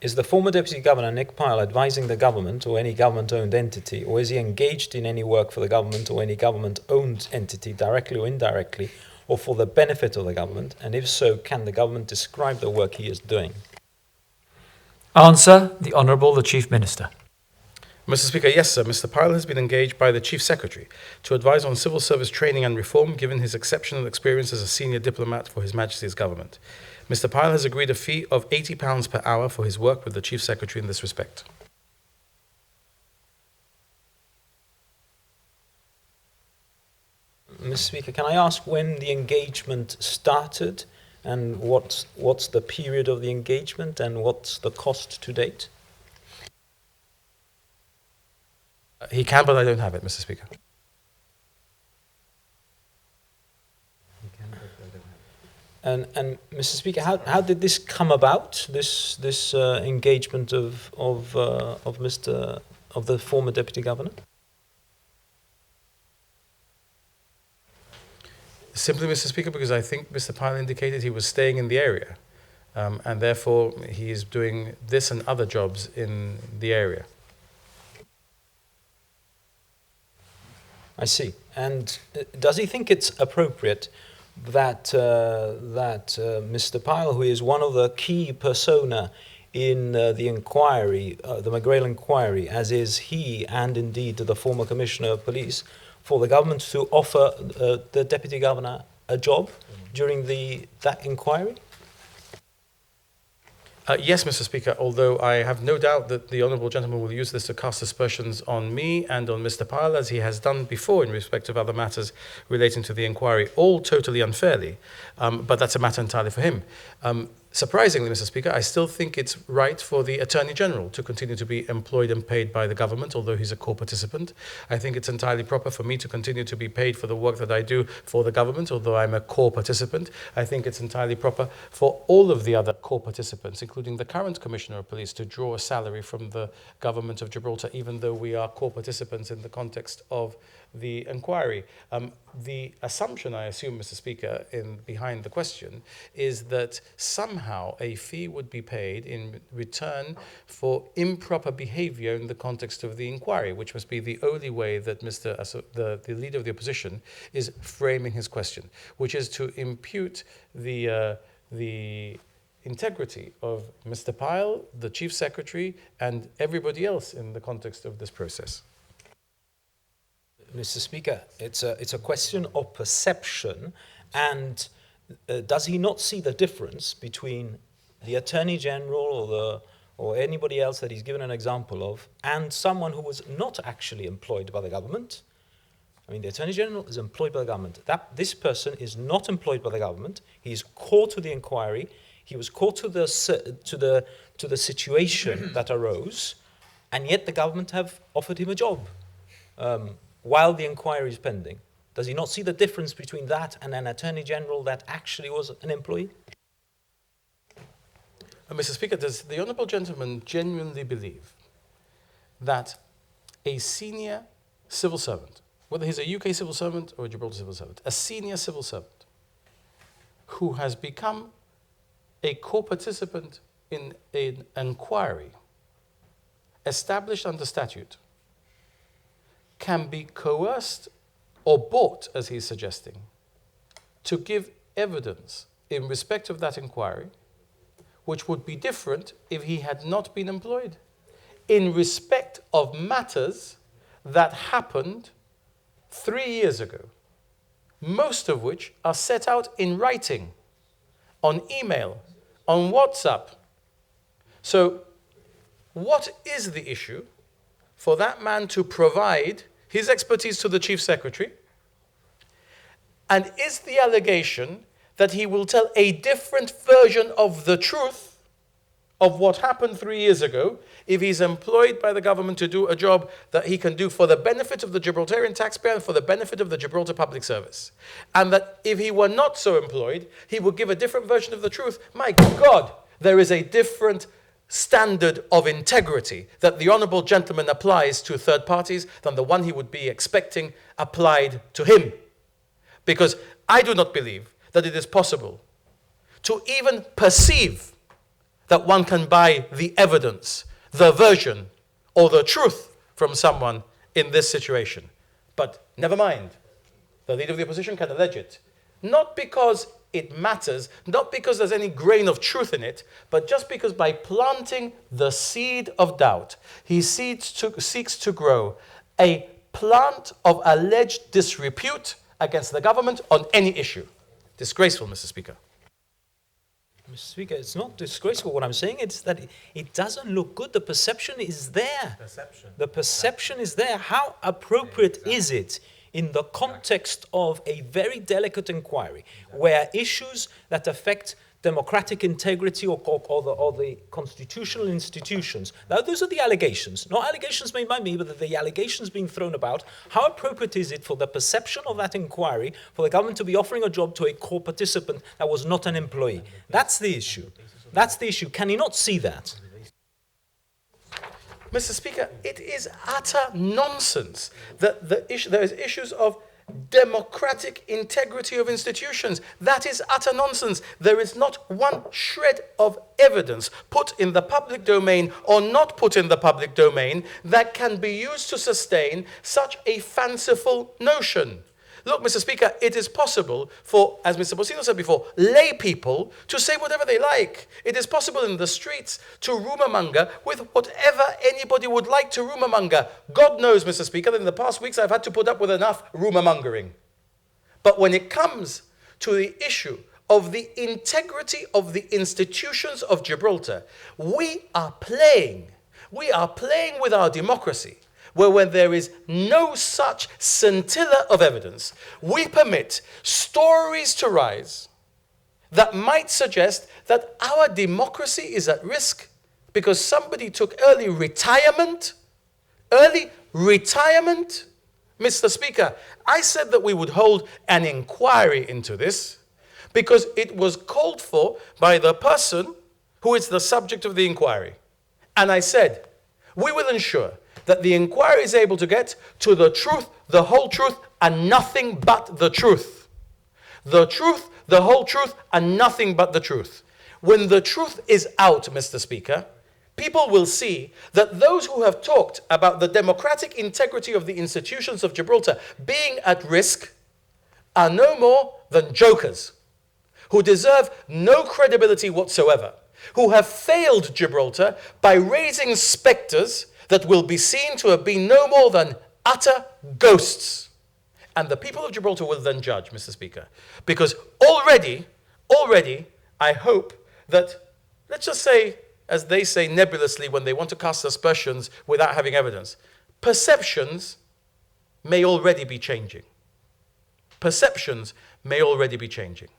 Is the former Deputy Governor, Nick Pyle, advising the government or any government-owned entity, or is he engaged in any work for the government or any government-owned entity, directly or indirectly, or for the benefit of the government? And if so, can the government describe the work he is doing? Answer, the Honourable the Chief Minister. Mr. Speaker, yes, sir. Mr. Pyle has been engaged by the Chief Secretary to advise on civil service training and reform, given his exceptional experience as a senior diplomat for His Majesty's government. Mr. Pyle has agreed a fee of £80 per hour for his work with the Chief Secretary in this respect. Mr. Speaker, can I ask when the engagement started, and what's the period of the engagement, and what's the cost to date? He can, but I don't have it, Mr. Speaker. And Mr. Speaker, how did this come about? This engagement of the former Deputy Governor? Simply, Mr. Speaker, because I think Mr. Pyle indicated he was staying in the area, and therefore he is doing this and other jobs in the area. I see. And does he think it's appropriate that Mr. Pyle, who is one of the key persona in the inquiry, the McGrail inquiry, as is he and indeed the former Commissioner of Police, for the government to offer the Deputy Governor a job during that inquiry? Yes, Mr. Speaker, although I have no doubt that the Honourable Gentleman will use this to cast aspersions on me and on Mr. Pyle, as he has done before in respect of other matters relating to the inquiry, all totally unfairly, but that's a matter entirely for him. Surprisingly, Mr. Speaker, I still think it's right for the Attorney General to continue to be employed and paid by the government, although he's a core participant. I think it's entirely proper for me to continue to be paid for the work that I do for the government, although I'm a core participant. I think it's entirely proper for all of the other core participants, including the current Commissioner of Police, to draw a salary from the government of Gibraltar, even though we are core participants in the context of the inquiry. The assumption, I assume, Mr. Speaker, behind the question is that somehow a fee would be paid in return for improper behavior in the context of the inquiry, which must be the only way that the Leader of the Opposition is framing his question, which is to impute the integrity of Mr. Pyle, the Chief Secretary, and everybody else in the context of this process. Mr. Speaker, it's a question of perception, and does he not see the difference between the Attorney General or anybody else that he's given an example of, and someone who was not actually employed by the government? I mean, the Attorney General is employed by the government. This person is not employed by the government. He's called to the inquiry. He was called to the situation that arose, and yet the government have offered him a job while the inquiry is pending. Does he not see the difference between that and an Attorney General that actually was an employee? Mr. Speaker, does the Honourable Gentleman genuinely believe that a senior civil servant, whether he's a UK civil servant or a Gibraltar civil servant, a senior civil servant who has become a core participant in an inquiry established under statute, can be coerced or bought, as he's suggesting, to give evidence in respect of that inquiry, which would be different if he had not been employed, in respect of matters that happened 3 years ago, most of which are set out in writing, on email, on WhatsApp. So what is the issue for that man to provide his expertise to the Chief Secretary? And is the allegation that he will tell a different version of the truth of what happened 3 years ago if he's employed by the government to do a job that he can do for the benefit of the Gibraltarian taxpayer and for the benefit of the Gibraltar Public Service? And that if he were not so employed, he would give a different version of the truth? My God, there is a different standard of integrity that the Honourable Gentleman applies to third parties than the one he would be expecting applied to him. Because I do not believe that it is possible to even perceive that one can buy the evidence, the version, or the truth from someone in this situation. But never mind. The leader of the opposition can allege it. Not because it matters, not because there's any grain of truth in it, but just because by planting the seed of doubt, he seeks to grow a plant of alleged disrepute against the government on any issue. Disgraceful, Mr. Speaker. Mr. Speaker, it's not disgraceful. What I'm saying is that it doesn't look good. The perception is there. The perception is there. How appropriate is it in the context of a very delicate inquiry where issues that affect democratic integrity or the constitutional institutions. Now, those are the allegations, not allegations made by me, but the allegations being thrown about. How appropriate is it for the perception of that inquiry for the government to be offering a job to a core participant that was not an employee? That's the issue. That's the issue. Can he not see that? Mr. Speaker, it is utter nonsense that there is issues of democratic integrity of institutions. That is utter nonsense. There is not one shred of evidence put in the public domain or not put in the public domain that can be used to sustain such a fanciful notion. Look, Mr. Speaker, it is possible for, as Mr. Bosino said before, lay people to say whatever they like. It is possible in the streets to rumormonger with whatever anybody would like to rumormonger. God knows, Mr. Speaker, that in the past weeks I've had to put up with enough rumormongering. But when it comes to the issue of the integrity of the institutions of Gibraltar, we are playing with our democracy, where when there is no such scintilla of evidence, we permit stories to rise that might suggest that our democracy is at risk because somebody took early retirement. Early retirement? Mr. Speaker, I said that we would hold an inquiry into this because it was called for by the person who is the subject of the inquiry. And I said, we will ensure that the inquiry is able to get to the truth, the whole truth, and nothing but the truth. The truth, the whole truth, and nothing but the truth. When the truth is out, Mr. Speaker, people will see that those who have talked about the democratic integrity of the institutions of Gibraltar being at risk are no more than jokers, who deserve no credibility whatsoever, who have failed Gibraltar by raising spectres that will be seen to have been no more than utter ghosts. And the people of Gibraltar will then judge, Mr. Speaker. Because already, I hope that, let's just say, as they say nebulously when they want to cast aspersions without having evidence, perceptions may already be changing. Perceptions may already be changing.